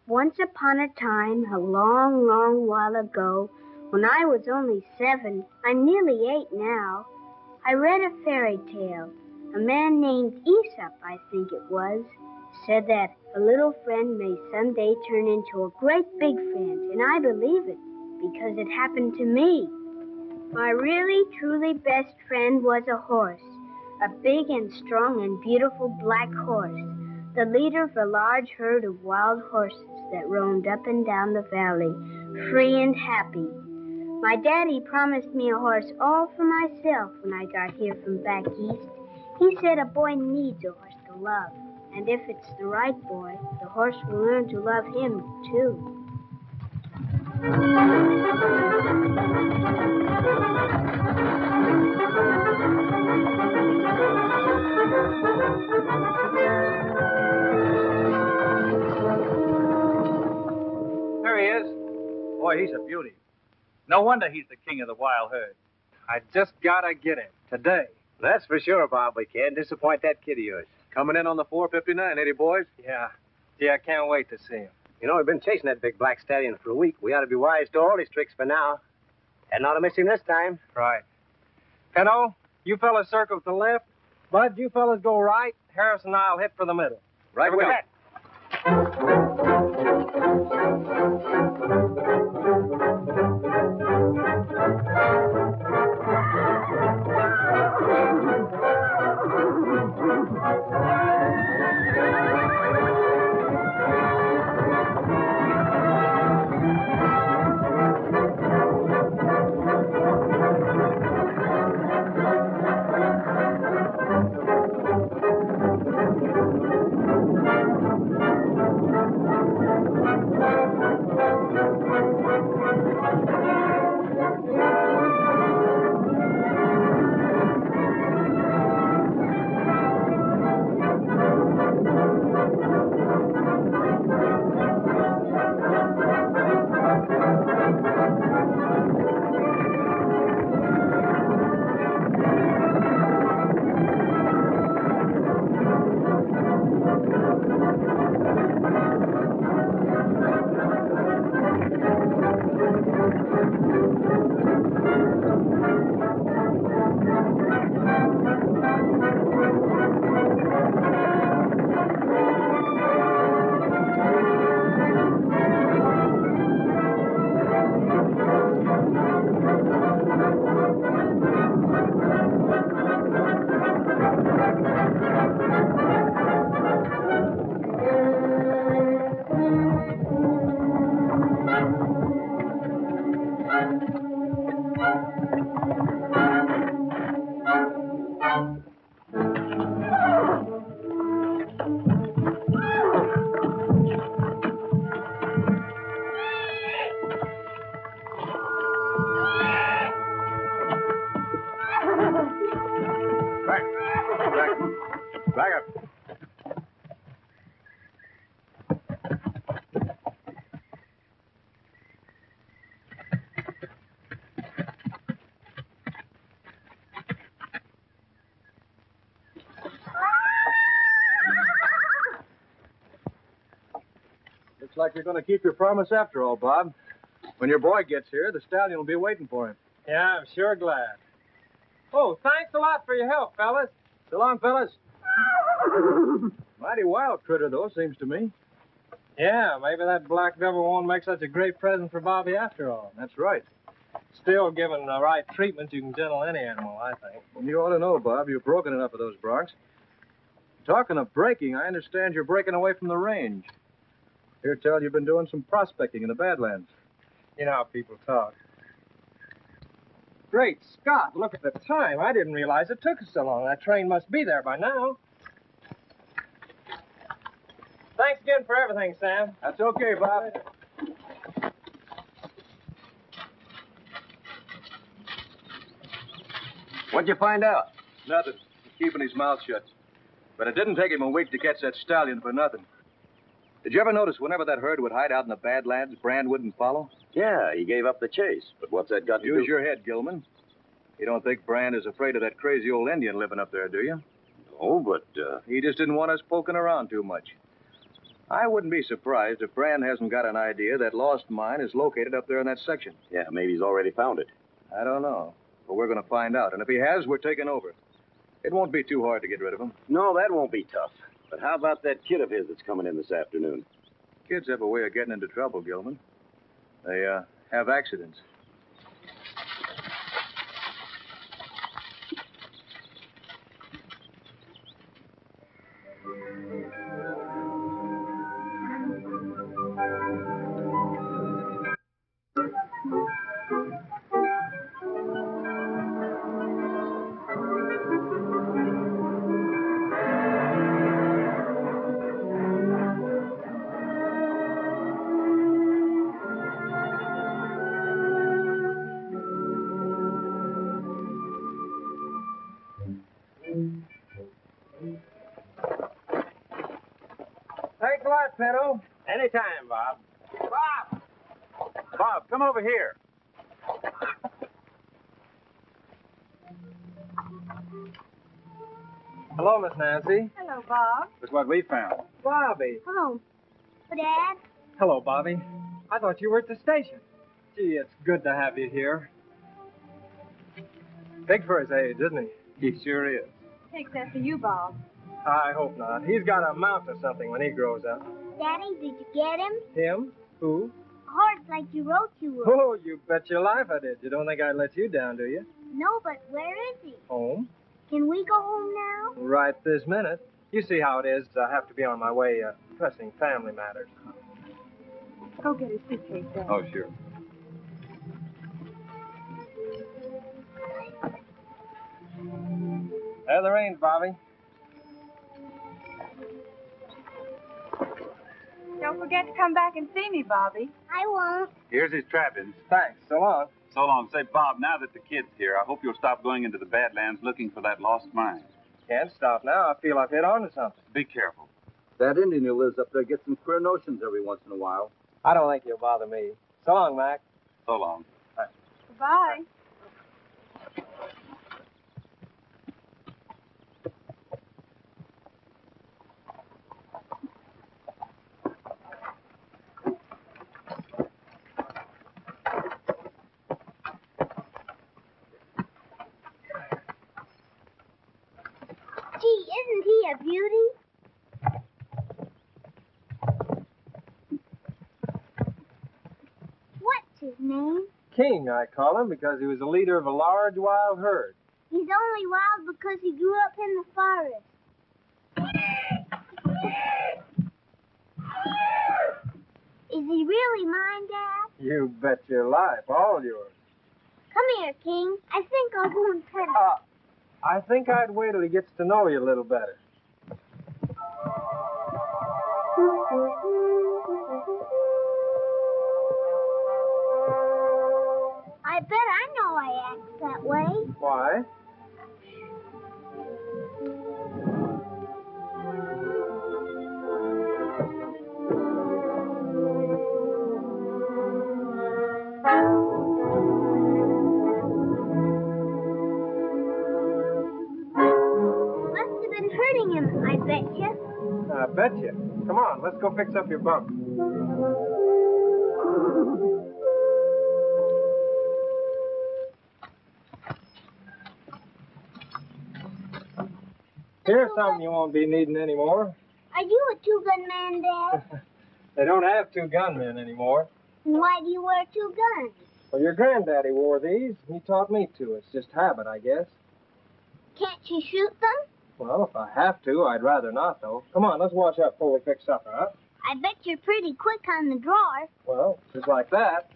Once upon a time, a long, long while ago, when I was only 7, I'm nearly 8 now, I read a fairy tale. A man named Aesop, I think it was, said that a little friend may someday turn into a great big friend, and I believe it, because it happened to me. My really, truly best friend was a horse, a big and strong and beautiful black horse, the leader of a large herd of wild horses that roamed up and down the valley, free and happy. My daddy promised me a horse all for myself when I got here from back east. He said a boy needs a horse to love, and if it's the right boy, the horse will learn to love him, too. There he is. Boy, he's a beauty. No wonder he's the king of the wild herd. I just gotta get him today. That's for sure, Bob. We can't disappoint that kid of yours. Coming in on the 4:59, ain't he, boys? Yeah. Yeah, I can't wait to see him. You know, we've been chasing that big black stallion for a week. We ought to be wise to all his tricks for now. And not to miss him this time. Right. Pinto, you fellas circle to the left. Bud, you fellas go right. Harris and I'll hit for the middle. Right with that. Back up. Looks like you're going to keep your promise after all, Bob. When your boy gets here, the stallion will be waiting for him. Yeah, I'm sure glad. Oh, thanks a lot for your help, fellas. So long, fellas. Mighty wild critter, though, seems to me. Yeah, maybe that black devil won't make such a great present for Bobby after all. That's right. Still, given the right treatment, you can gentle any animal, I think. Well, you ought to know, Bob. You've broken enough of those broncs. Talking of breaking, I understand you're breaking away from the range. Hear tell you've been doing some prospecting in the Badlands. You know how people talk. Great Scott, look at the time. I didn't realize it took us so long. That train must be there by now. Thanks again for everything, Sam. That's okay, Bob. What'd you find out? Nothing. He's keeping his mouth shut. But it didn't take him a week to catch that stallion for nothing. Did you ever notice whenever that herd would hide out in the Badlands, Brand wouldn't follow? Yeah, he gave up the chase. But what's that got to do? Use your head, Gilman. You don't think Brand is afraid of that crazy old Indian living up there, do you? No, but, He just didn't want us poking around too much. I wouldn't be surprised if Brand hasn't got an idea that Lost Mine is located up there in that section. yeah, maybe he's already found it. I don't know. But we're going to find out. And if he has, we're taking over. It won't be too hard to get rid of him. No, that won't be tough. But how about that kid of his that's coming in this afternoon? Kids have a way of getting into trouble, Gilman. They, have accidents. Thanks a lot, Pedro. Anytime, Bob. Bob! Bob, come over here. Hello, Miss Nancy. Hello, Bob. Look what we found. Bobby. Hello. Dad? Hello, Bobby. I thought you were at the station. Gee, it's good to have you here. Big for his age, isn't he? He sure is. Takes after you, Bob. I hope not. He's got to amount to something when he grows up. Daddy, did you get him? Him? Who? A horse like you wrote you would. Oh, you bet your life I did. You don't think I'd let you down, do you? No, but where is he? Home? Can we go home now? Right this minute. You see how it is. I have to be on my way, pressing family matters. Go get his suitcase, Dad. Oh, sure. There the reins, Bobby. Don't forget to come back and see me, Bobby. I won't. Here's his trappings. Thanks. So long. So long. Say, Bob, now that the kid's here, I hope you'll stop going into the Badlands looking for that lost mine. Can't stop now. I feel I've hit on to something. Be careful. That Indian who lives up there gets some queer notions every once in a while. I don't think you'll bother me. So long, Mac. So long. Goodbye. Gee, isn't he a beauty? What's his name? King, I call him, because he was the leader of a large wild herd. He's only wild because he grew up in the forest. Is he really mine, Dad? You bet your life. All yours. Come here, King. I think I'll go and pet him. I think I'd wait till he gets to know you a little better. I bet I know I act that way. Why? Must have been hurting him, I bet you. I bet you. Come on, let's go fix up your bunk. Here's something you won't be needing anymore. Are you a two-gun man, Dad? They don't have two gunmen anymore. And why do you wear two guns? Well, your granddaddy wore these. He taught me to. It's just habit, I guess. Can't you shoot them? Well, if I have to, I'd rather not, though. Come on, let's wash up before we fix supper, huh? I bet you're pretty quick on the drawer. Well, just like that.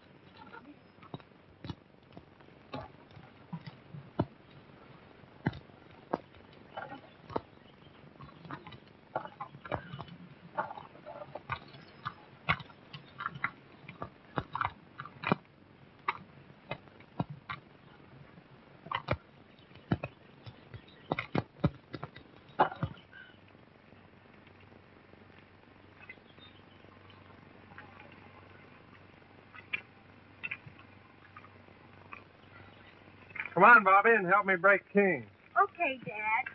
Come on, Bobby, and help me break king. Okay, Dad.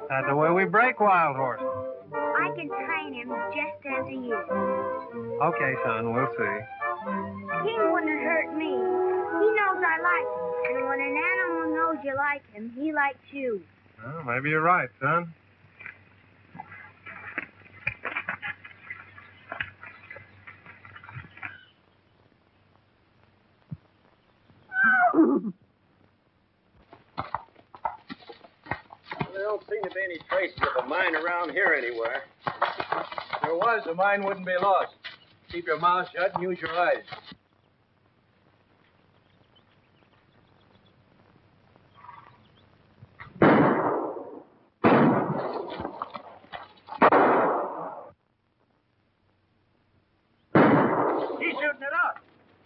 That's the way we break wild horses. I can train him just as he is. Okay, son, we'll see. King wouldn't hurt me. He knows I like him. And when an animal knows you like him, he likes you. Well, maybe you're right, son. There don't seem to be any traces of a mine around here anywhere. If there was, the mine wouldn't be lost. Keep your mouth shut and use your eyes. He's shooting it up.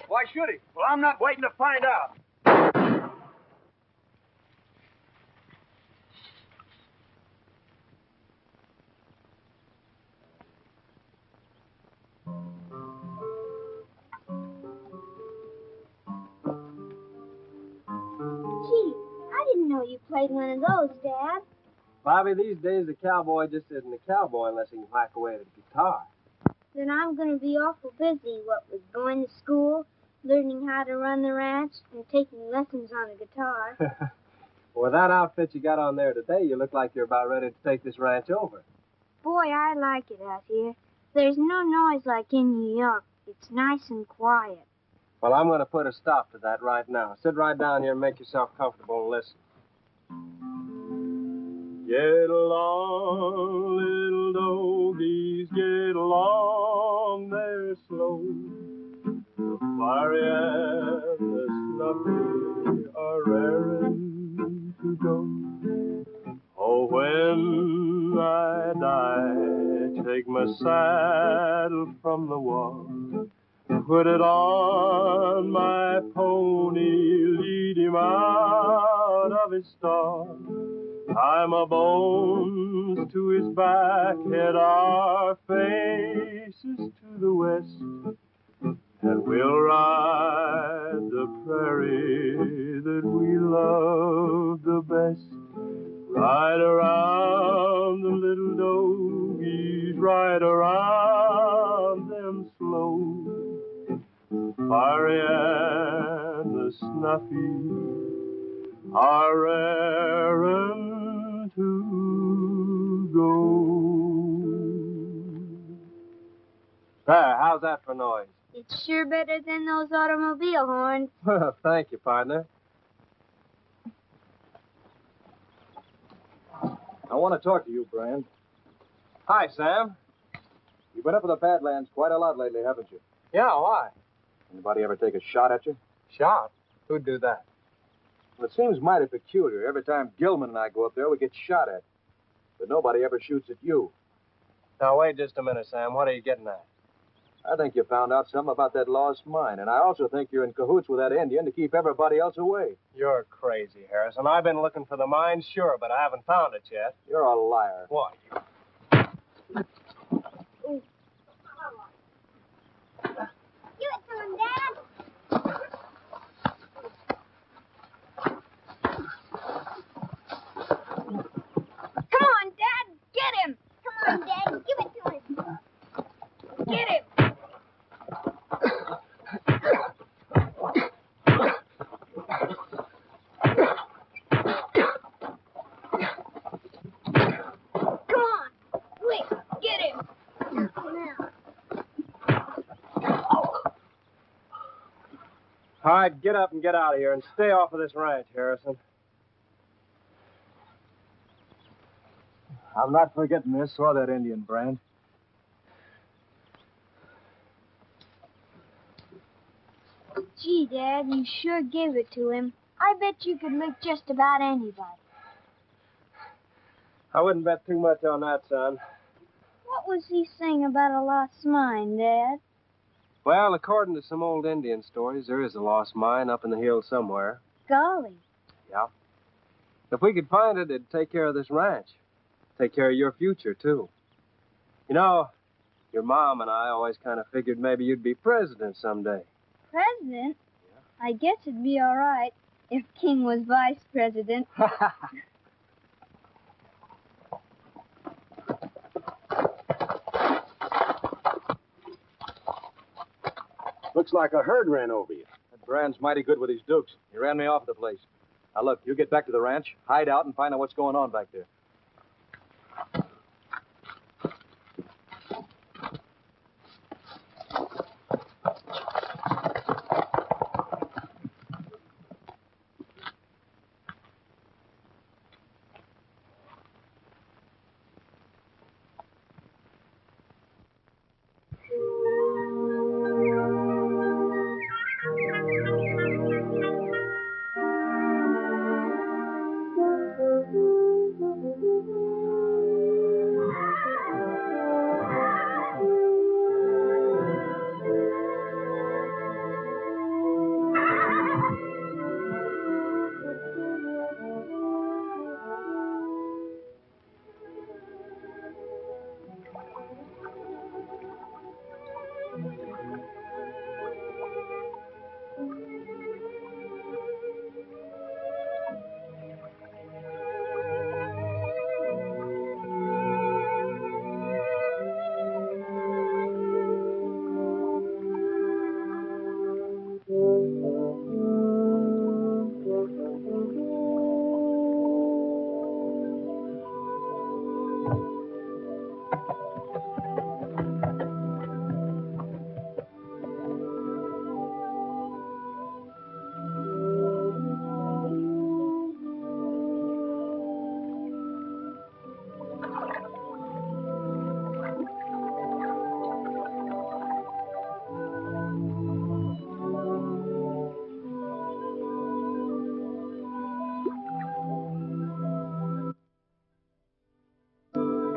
Why should he? Well, I'm not waiting to find out. Gee, I didn't know you played one of those, Dad. Bobby, these days a cowboy just isn't a cowboy unless he can whack away at a guitar. Then I'm going to be awful busy, what with going to school, learning how to run the ranch, and taking lessons on the guitar. With that outfit you got on there today, you look like you're about ready to take this ranch over. Boy, I like it out here. There's no noise like in New York. It's nice and quiet. Well, I'm going to put a stop to that right now. Sit right down here and make yourself comfortable and listen. Get along, little doggies, get along there slow. The fiery and the snuffy are raring to go. Oh, when I die, take my saddle from the wall, put it on my pony, lead him out of his stall. Tie my bones to his back, head our faces to the west, and we'll ride the prairie that we love the best. Ride around the little doggies, ride around them slow. Fiery and the snuffy are raring to go. There, how's that for noise? It's sure better than those automobile horns. Well, thank you, partner. I want to talk to you, Brand. Hi, Sam. You've been up in the Badlands quite a lot lately, haven't you? Yeah, why? Anybody ever take a shot at you? Shot? Who'd do that? Well, it seems mighty peculiar. Every time Gilman and I go up there, we get shot at. But nobody ever shoots at you. Now, wait just a minute, Sam. What are you getting at? I think you found out something about that lost mine, and I also think you're in cahoots with that Indian to keep everybody else away. You're crazy, Harrison. I've been looking for the mine, sure, but I haven't found it yet. You're a liar. Why? Give it to him, Dad. Come on, Dad. Get him. Come on, Dad. Give it to him. Get him. Come on. Quick, get him. Now. All right, get up and get out of here and stay off of this ranch, Harrison. I'm not forgetting this or that Indian, Brand. Gee, Dad, you sure gave it to him. I bet you could lick just about anybody. I wouldn't bet too much on that, son. What was he saying about a lost mine, Dad? Well, according to some old Indian stories, there is a lost mine up in the hills somewhere. Golly. Yeah. If we could find it, it'd take care of this ranch. Take care of your future, too. You know, your mom and I always kind of figured maybe you'd be president someday. President? Yeah. I guess it'd be all right if King was vice president. Looks like a herd ran over you. That Brand's mighty good with his dukes. He ran me off the place. Now, look, you get back to the ranch, hide out, and find out what's going on back there.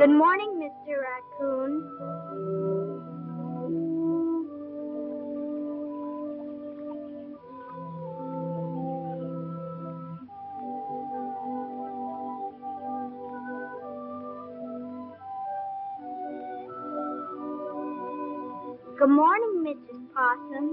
Good morning, Mr. Raccoon. Good morning, Mrs. Possum.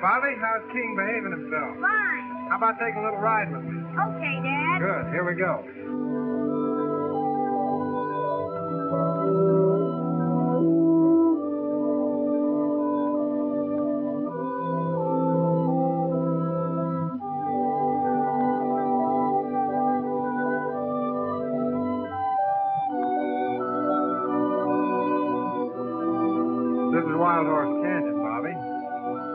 Bobby, how's King behaving himself? Fine. How about taking a little ride with me? Okay, Dad. Good. Here we go. This is Wild Horse Canyon, Bobby.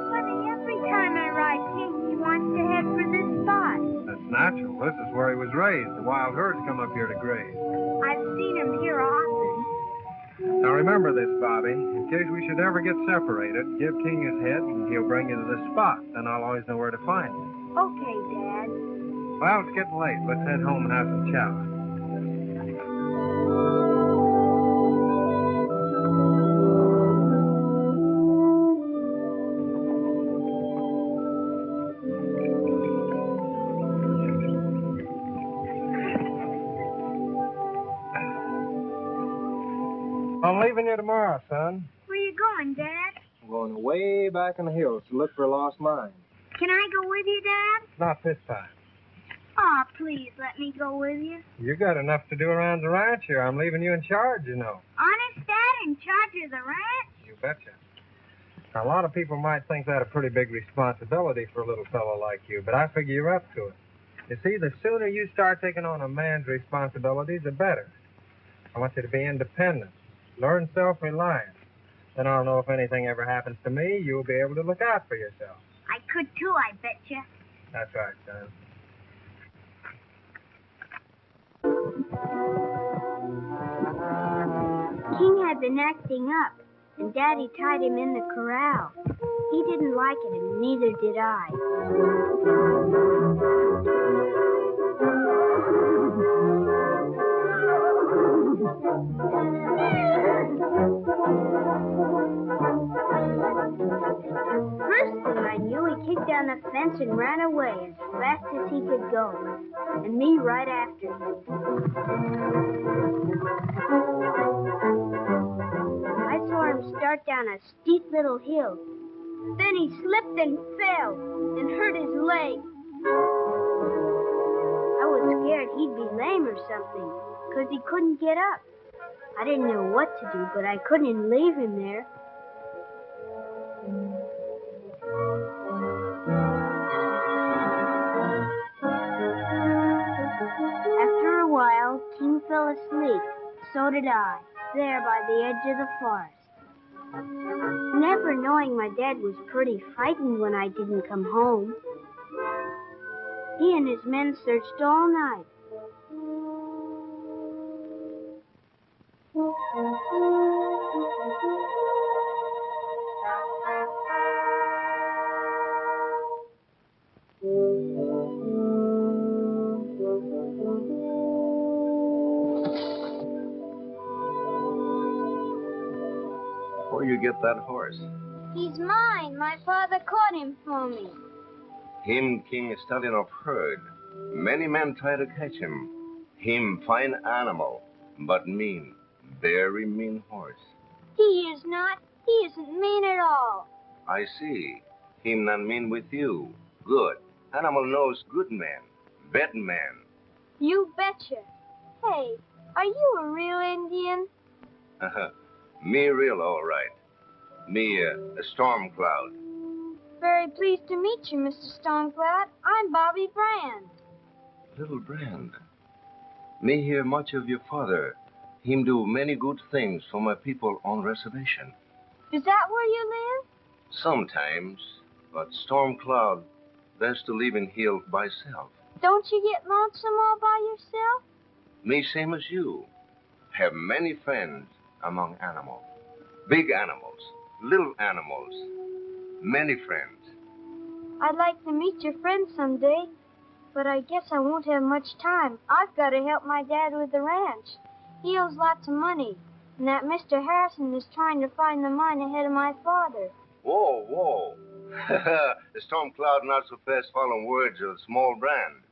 Funny, every time I ride King, he wants to head for this spot. That's natural. This is where he was raised. The wild herds come up here to graze. I've seen him here often. Now remember this, Bobby. In case we should ever get separated, give King his head and he'll bring you to this spot. Then I'll always know where to find you. Okay, Dad. Well, it's getting late. Let's head home and have some chow. I'm leaving you tomorrow, son. Where you going, Dad? I'm going way back in the hills to look for a lost mine. Can I go with you, Dad? Not this time. Aw, please let me go with you. You got enough to do around the ranch here. I'm leaving you in charge, you know. Honest, Dad, in charge of the ranch? You betcha. Now, a lot of people might think that a pretty big responsibility for a little fellow like you, but I figure you're up to it. You see, the sooner you start taking on a man's responsibilities, the better. I want you to be independent. Learn self-reliance. Then I don't know if anything ever happens to me, you'll be able to look out for yourself. I could too, I betcha. That's right, son. King had been acting up, and Daddy tied him in the corral. He didn't like it, and neither did I. First thing I knew, he kicked down the fence and ran away as fast as he could go, and me right after him. I saw him start down a steep little hill, Then he slipped and fell and hurt his leg. I was scared he'd be lame or something, 'cause he couldn't get up. I didn't know what to do, but I couldn't leave him there. After a while, King fell asleep. So did I, there by the edge of the forest. Never knowing my dad was pretty frightened when I didn't come home. He and his men searched all night. Where you get that horse? He's mine. My father caught him for me. Him king stallion of herd. Many men try to catch him. Him fine animal, but mean, very mean horse. He is not. He isn't mean at all. I see. Him not mean with you. Good. Animal knows good man, bad man. You betcha. Hey, are you a real Indian? Me real all right. Me a storm cloud. Very pleased to meet you, Mr. Stormcloud. I'm Bobby Brand. Little Brand. Me hear much of your father. Him do many good things for my people on reservation. Is that where you live? Sometimes, but storm cloud best to live in hill by self. Don't you get lonesome all by yourself? Me same as you. Have many friends among animals. Big animals, little animals. Many friends. I'd like to meet your friends someday, but I guess I won't have much time. I've got to help my dad with the ranch. He owes lots of money, and that Mr. Harrison is trying to find the mine ahead of my father. Whoa, whoa. The storm cloud not so fast following words of small Brand.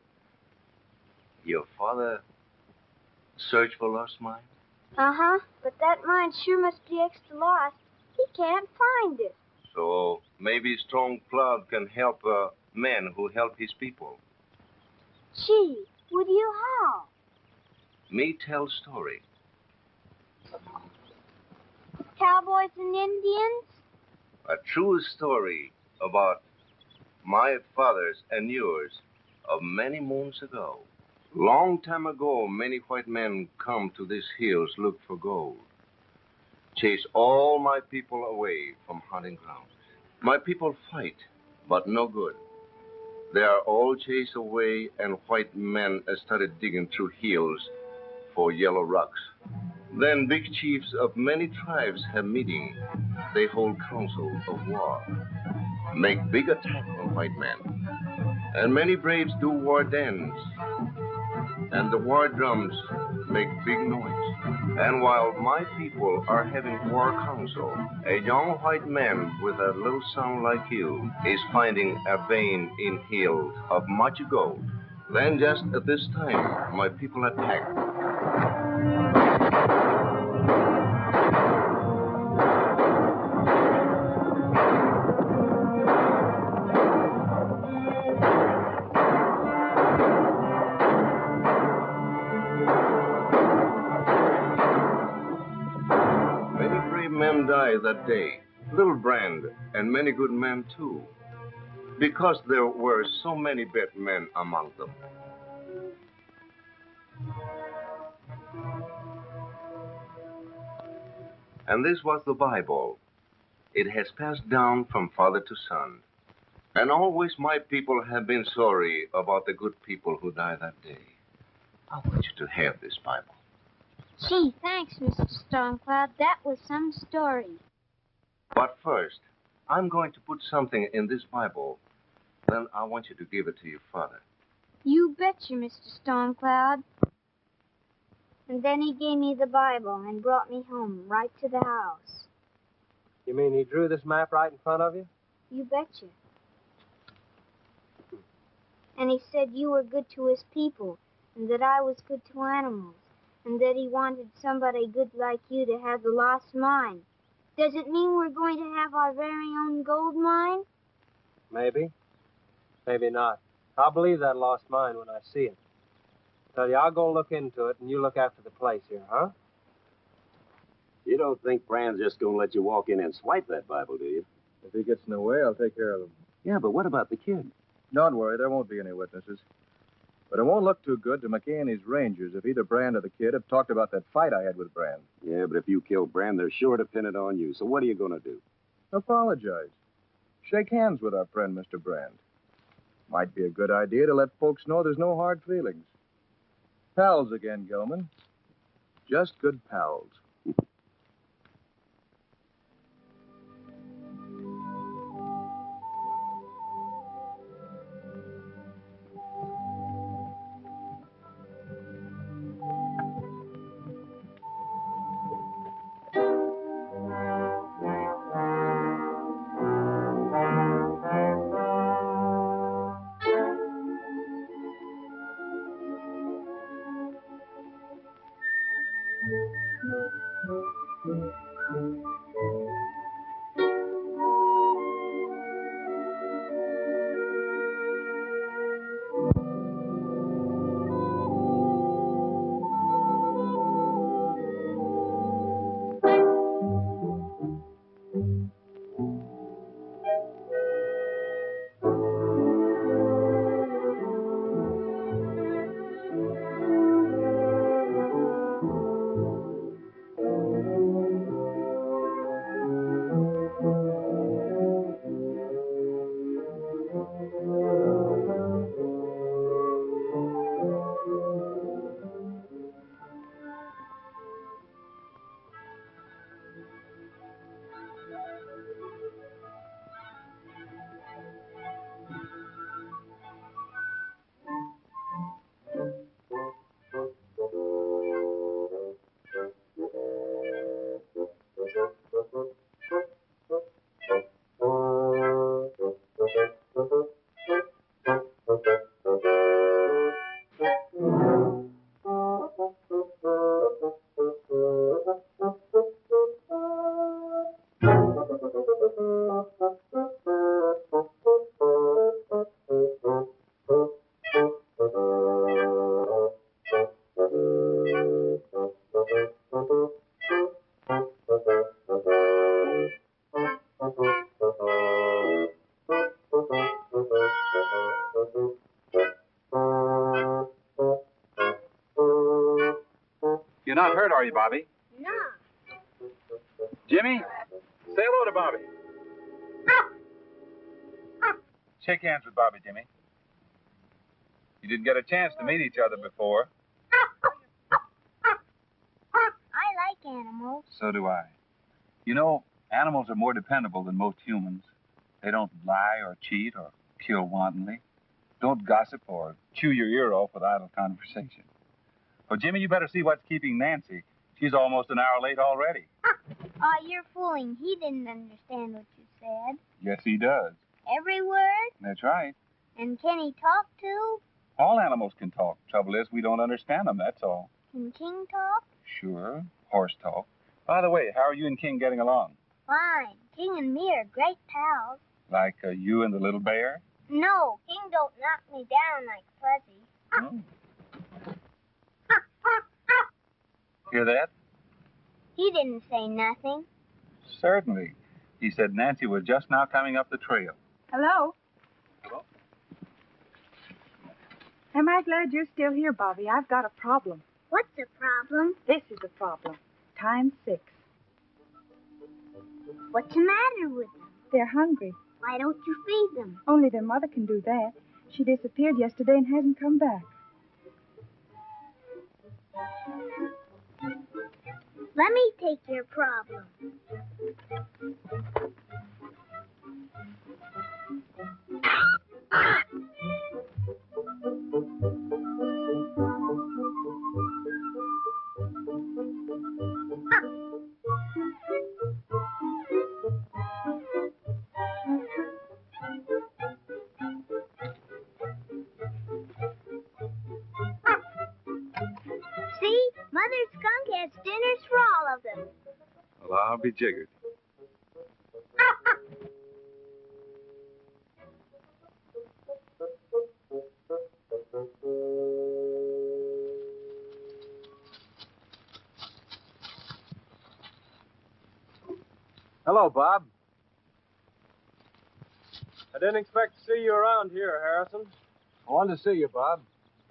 Your father search for lost mine? Uh-huh, but that mine sure must be extra lost. He can't find it. So maybe Storm Cloud can help a man who help his people. Gee, would you how? Me tell story. Cowboys and Indians? A true story about my father's and yours of many moons ago. Long time ago, many white men come to these hills look for gold. Chase all my people away from hunting grounds. My people fight, but no good. They are all chased away, and white men started digging through hills for yellow rocks. Then big chiefs of many tribes have meeting. They hold council of war, make big attack on white men. And many braves do war dance, and the war drums make big noise. And while my people are having war council, a young white man with a little son like you is finding a vein in hills of much gold. Then just at this time, my people attack. Die that day, Little Brand, and many good men too, because there were so many bad men among them. And this was the Bible. It has passed down from father to son, and always my people have been sorry about the good people who died that day. I want you to have this Bible. Gee, thanks, Mr. Stormcloud. That was some story. But first, I'm going to put something in this Bible. Then I want you to give it to your father. You betcha, Mr. Stormcloud. And then he gave me the Bible and brought me home, right to the house. You mean he drew this map right in front of you? You betcha. And he said you were good to his people, and that I was good to animals. And that he wanted somebody good like you to have the lost mine. Does it mean we're going to have our very own gold mine? Maybe. Maybe not. I'll believe that lost mine when I see it. Tell you, I'll go look into it, and you look after the place here, huh? You don't think Brand's just going to let you walk in and swipe that Bible, do you? If he gets in the way, I'll take care of him. Yeah, but what about the kid? Don't worry, there won't be any witnesses. But it won't look too good to McKay and his Rangers if either Brand or the kid have talked about that fight I had with Brand. Yeah, but if you kill Brand, they're sure to pin it on you. So what are you going to do? Apologize. Shake hands with our friend, Mr. Brand. Might be a good idea to let folks know there's no hard feelings. Pals again, Gilman. Just good pals. You're not hurt, are you, Bobby? No. Jimmy, say hello to Bobby. Shake hands with Bobby, Jimmy. You didn't get a chance to meet each other before. I like animals. So do I. You know, animals are more dependable than most humans. They don't lie or cheat or kill wantonly. Don't gossip or chew your ear off with idle conversation. Well, Jimmy, you better see what's keeping Nancy. She's almost an hour late already. You're fooling. He didn't understand what you said. Yes, he does. Every word? That's right. And can he talk too? All animals can talk. Trouble is, we don't understand them, that's all. Can King talk? Sure. Horse talk. By the way, how are you and King getting along? Fine. King and me are great pals. Like you and the little bear? No, King don't knock me down like Fuzzy. Oh. Hear that? He didn't say nothing. Certainly. He said Nancy was just now coming up the trail. Hello? Hello? Am I glad you're still here, Bobby? I've got a problem. What's the problem? This is the problem. Times 6. What's the matter with them? They're hungry. Why don't you feed them? Only their mother can do that. She disappeared yesterday and hasn't come back. Let me take your problem. See? Mother Skunk has dinners for all of them. Well, I'll be jiggered. Hello, Bob. I didn't expect to see you around here, Harrison. I wanted to see you, Bob.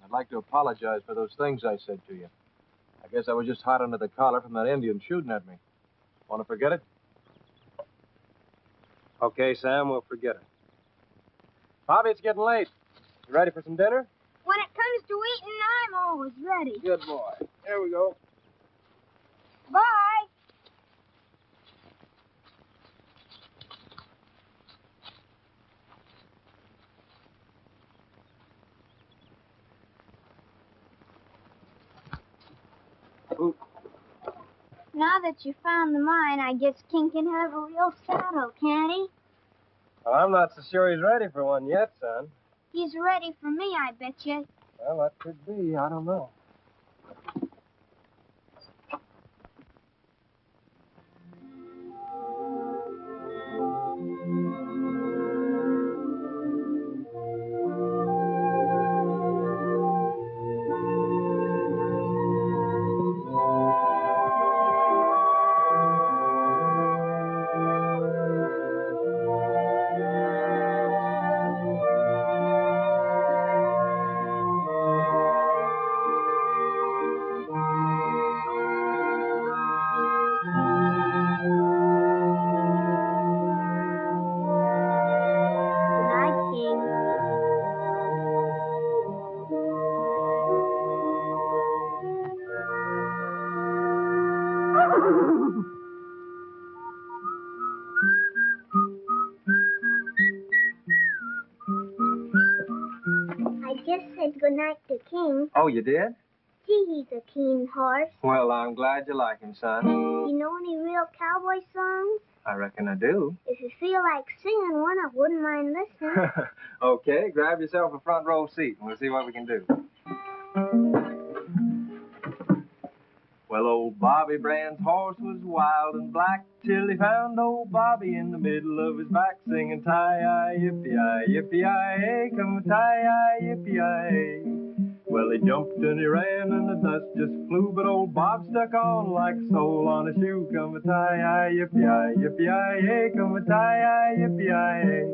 I'd like to apologize for those things I said to you. I guess I was just hot under the collar from that Indian shooting at me. Want to forget it? Okay, Sam, we'll forget it. Bobby, it's getting late. You ready for some dinner? When it comes to eating, I'm always ready. Good boy. Here we go. Bye. Ooh. Now that you found the mine, I guess King can have a real saddle, can't he? Well, I'm not so sure he's ready for one yet, son. He's ready for me, I bet you. Well, that could be. I don't know. Good night, King. I just said good night to King. Oh, you did? Gee, he's a keen horse. Well, I'm glad you like him, son. You know any real cowboy songs? I reckon I do. If you feel like singing one, I wouldn't mind listening. Okay, grab yourself a front row seat and we'll see what we can do. Well, old Bobby Brand's horse was wild and black till he found old Bobby in the middle of his back singing tie-yi, yippee-yi, yippee-yi-hey, come tie-yi, yippee-yi-hey. Well, he jumped and he ran and the dust just flew, but old Bob stuck on like a sole on a shoe. Come a tie-yi, yippee-yi, yippee-yi-hey, come a tie-yi, yippee-yi-hey.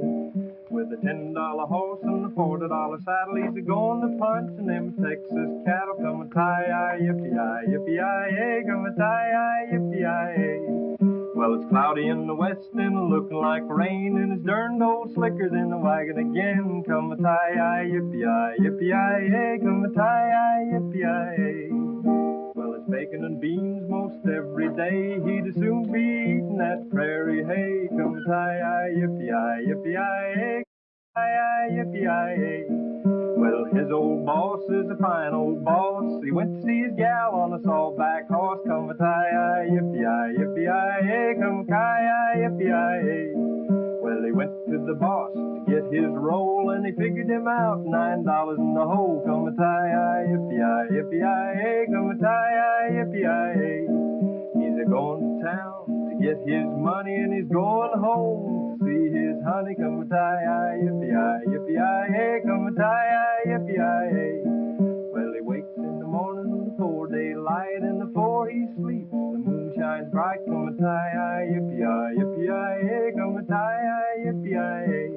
With a $10 horse and a $40 saddle, he's a-going to punch and them Texas cattle. Come a tie-yi, yippee-yi, yippee-yi-hey, come a tie-yi, yippee-yi-hey. Well, it's cloudy in the west and looking like rain, and his darned old slicker's in the wagon again. Come a tie-yi, yippee-yi, yippee-yi-hey, come a tie-yi, yippee-yi-hey. Well, it's bacon and beans most every day. He'd as soon be eating that prairie hay. Come a tie-yi, yippee-yi, yippee-yi-hey, tie-yi, yippee-yi-hey. Well, his old boss is a fine old boss. He went to see his gal on a sawback horse. Come a tie-yi, yippee-yi, yippee-yi-hey, come ki-yi, yippee-yi-hey. Well, he went to the boss to get his roll, and he figured him out $9 in the hole. Come a tie-yi, yippee-yi, yippee-yi-hey, come a tie-yi, yippee-yi-hey. He's a-going to town to get his money, and he's going home to see his honey. Come a tie-yi, yippee-yi, yippee-yi-hey, come a tie-yi, yippee-yi-hey. Well, he wakes in the morning before daylight, and before he sleeps, the moon shines bright. Come a tie-yi, yippee-yi, yippee-yi-hey, come a tie-yi, yippee-yi-hey.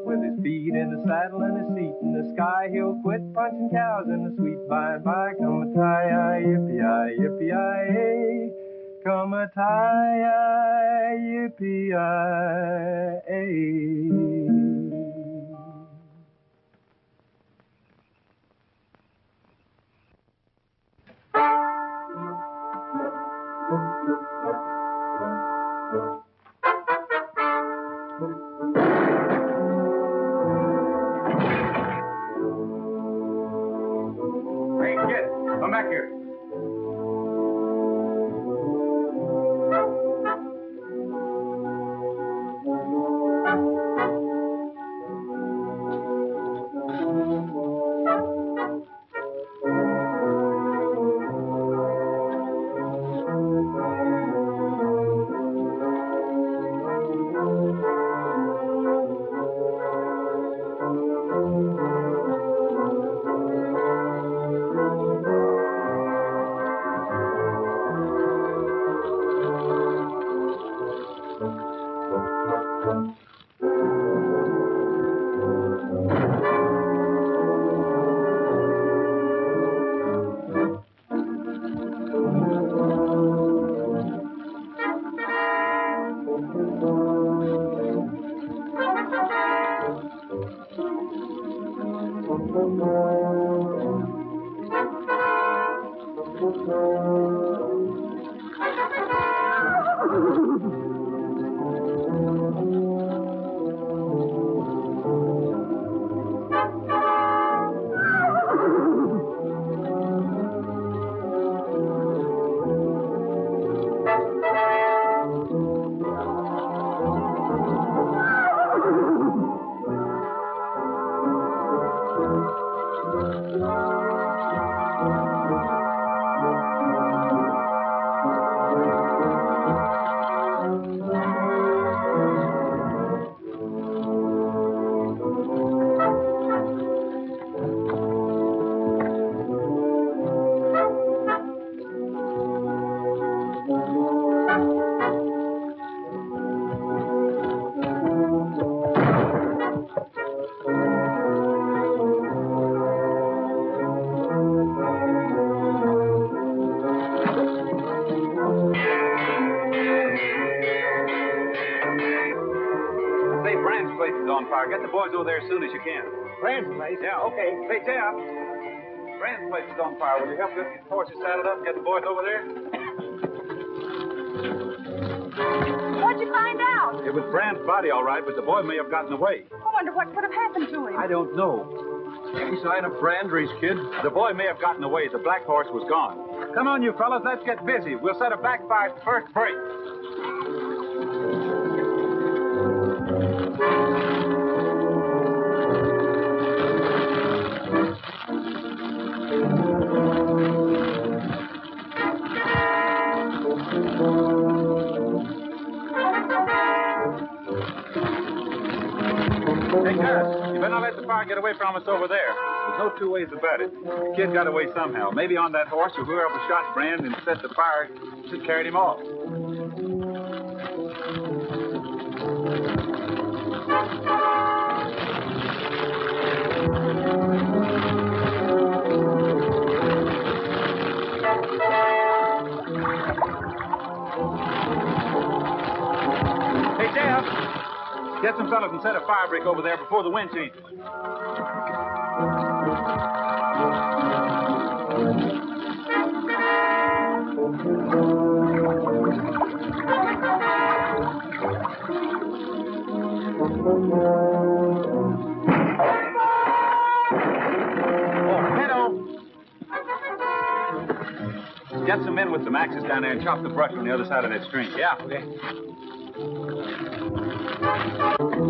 With his feet in the saddle and his seat in the sky, he'll quit punching cows in the sweet by and by. Come a tie-yi, yippee-yi, yippee-yi-hey, come a tie-yi, yippee-yi-hey. Hey, kid, come back here. on fire. Get the boys over there as soon as you can. Brand's place? Yeah. Okay. Hey, Jeff. Brand's place is on fire. Will you help get these horses saddled up and get the boys over there? What'd you find out? It was Brand's body, all right, but the boy may have gotten away. I wonder what could have happened to him. I don't know. Any sign of Brand or his kid? The boy may have gotten away. The black horse was gone. Come on, you fellas. Let's get busy. We'll set a backfire at the first break. Hey, Gus, you better not let the fire get away from us over there. There's no two ways about it. The kid got away somehow. Maybe on that horse or whoever shot Brand and set the fire just carried him off. Hey, Jeff, get some fellas and set a fire break over there before the wind changes. Get some men with some axes down there and chop the brush on the other side of that stream. Yeah, okay.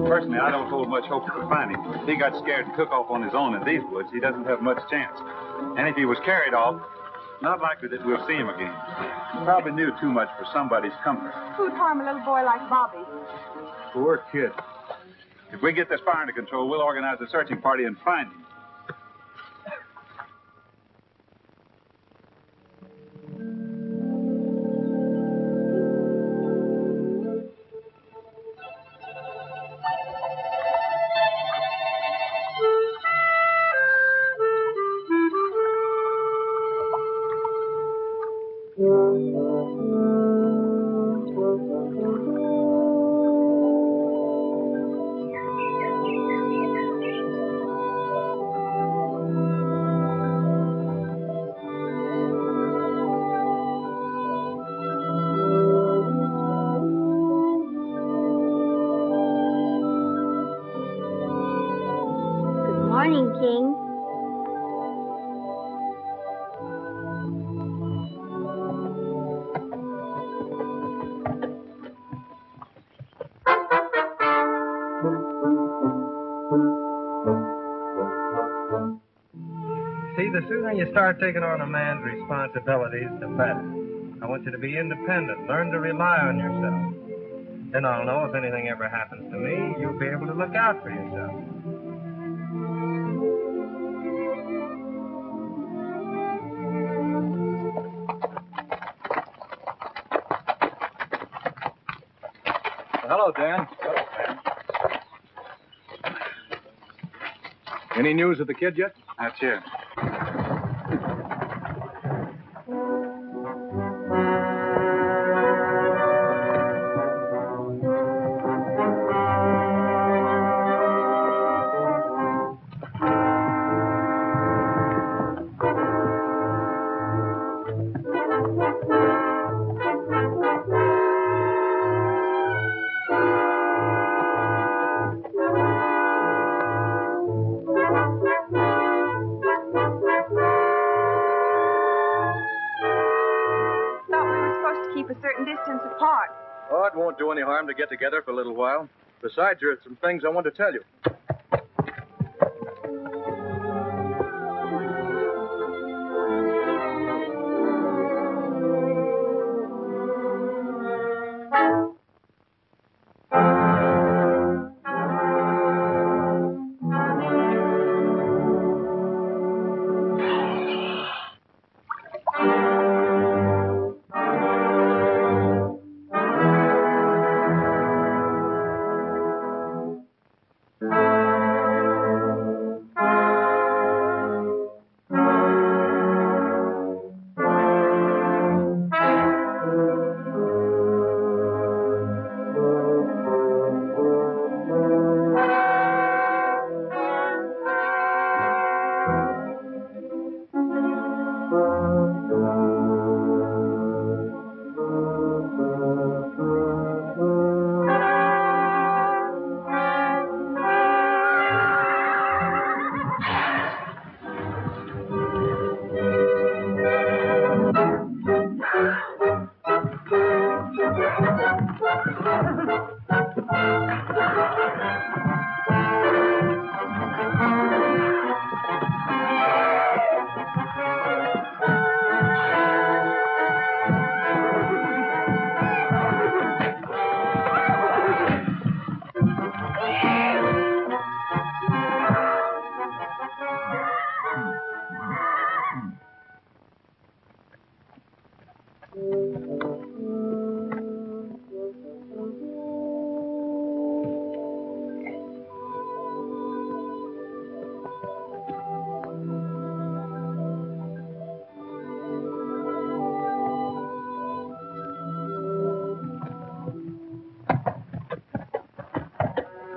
Personally, I don't hold much hope to find him. If he got scared to cook off on his own in these woods, he doesn't have much chance. And if he was carried off, not likely that we'll see him again. He probably knew too much for somebody's comfort. Who'd harm a little boy like Bobby? Poor kid. If we get this fire under control, we'll organize a searching party and find him. Morning, King. See, the sooner you start taking on a man's responsibilities, the better. I want you to be independent. Learn to rely on yourself. Then I'll know if anything ever happens to me, you'll be able to look out for yourself. Hello, Dan. Hello, Dan. Any news of the kid yet? That's here. Oh, it won't do any harm to get together for a little while. Besides, there are some things I want to tell you.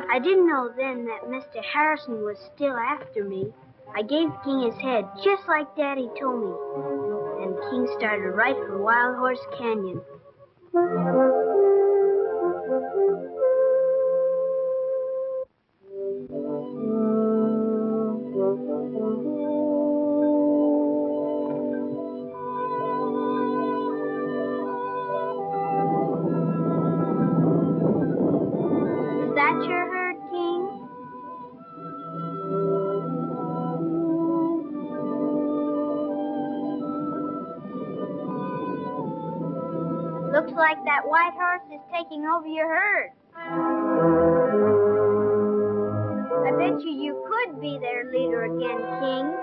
I didn't know then that Mr. Harrison was still after me. I gave King his head, just like Daddy told me. And King started right for Wild Horse Canyon. Is that your herd, King? Looks like that white horse is taking over your herd. I bet you could be their leader again, King.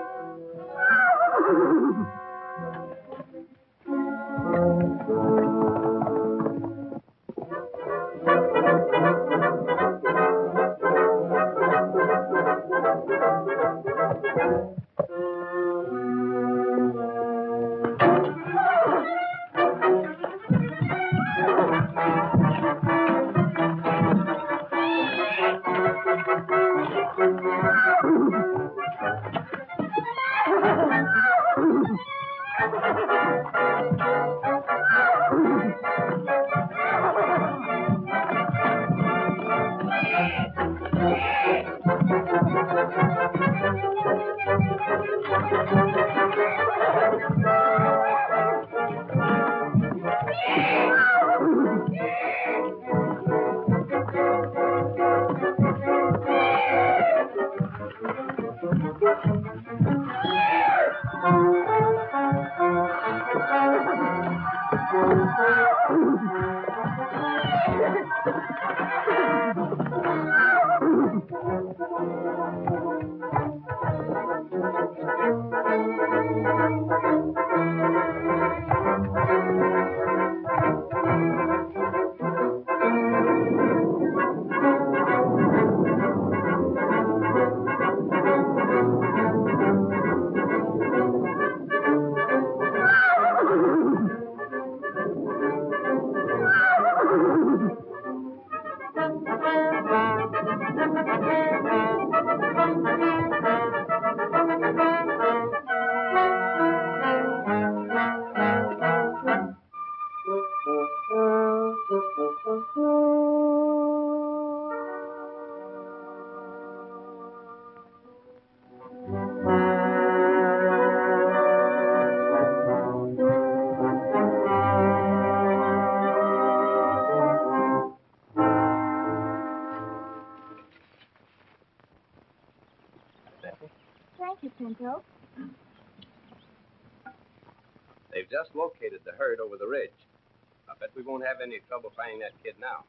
Thank you, Pinto. They've just located the herd over the ridge. I bet we won't have any trouble finding that kid now.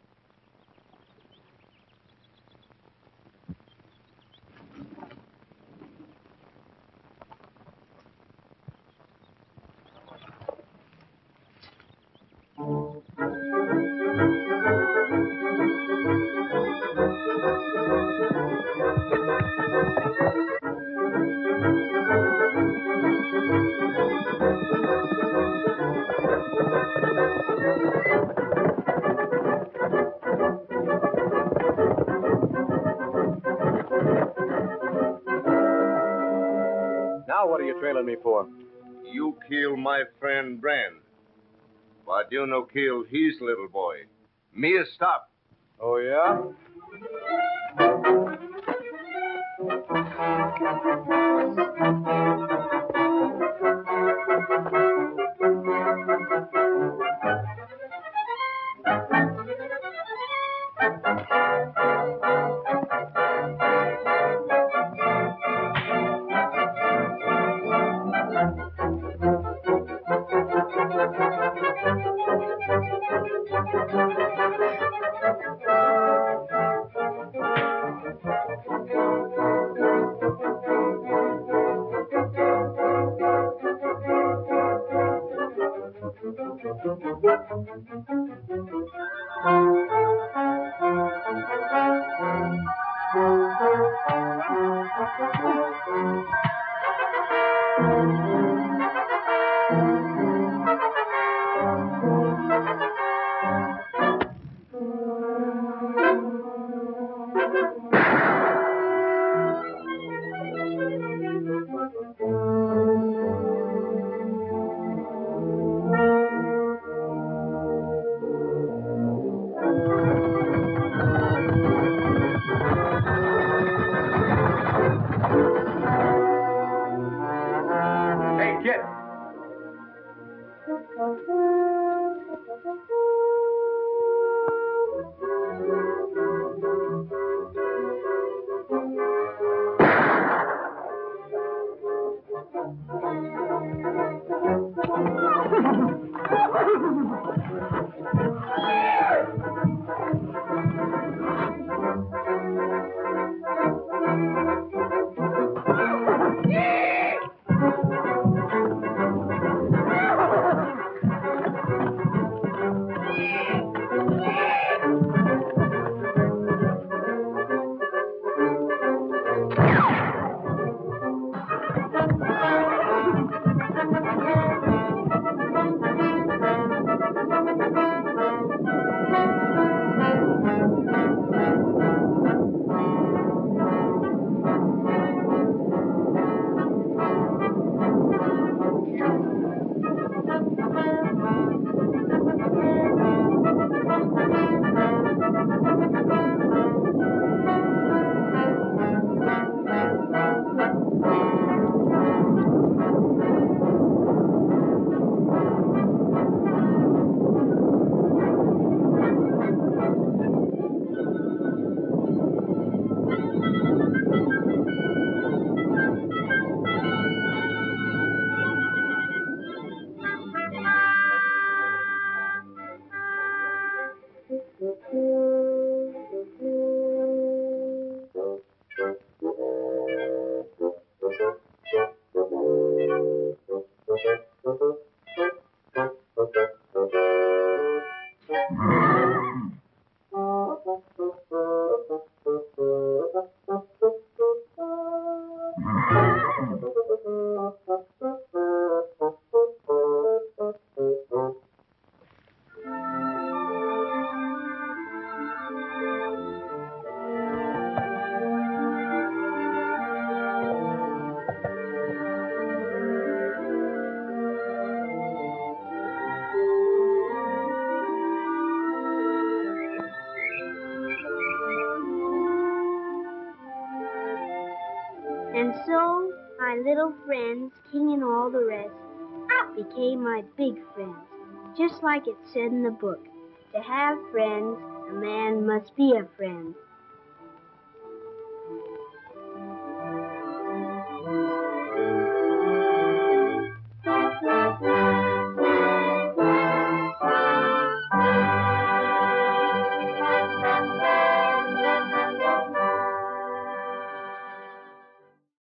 Now what are you trailing me for? You kill my friend Brand. But you no kill his little boy. Me a stop. Oh, yeah? Hey, kid. And so, my little friends, King and all the rest, became my big friends, just like it said in the book. To have friends, a man must be a friend.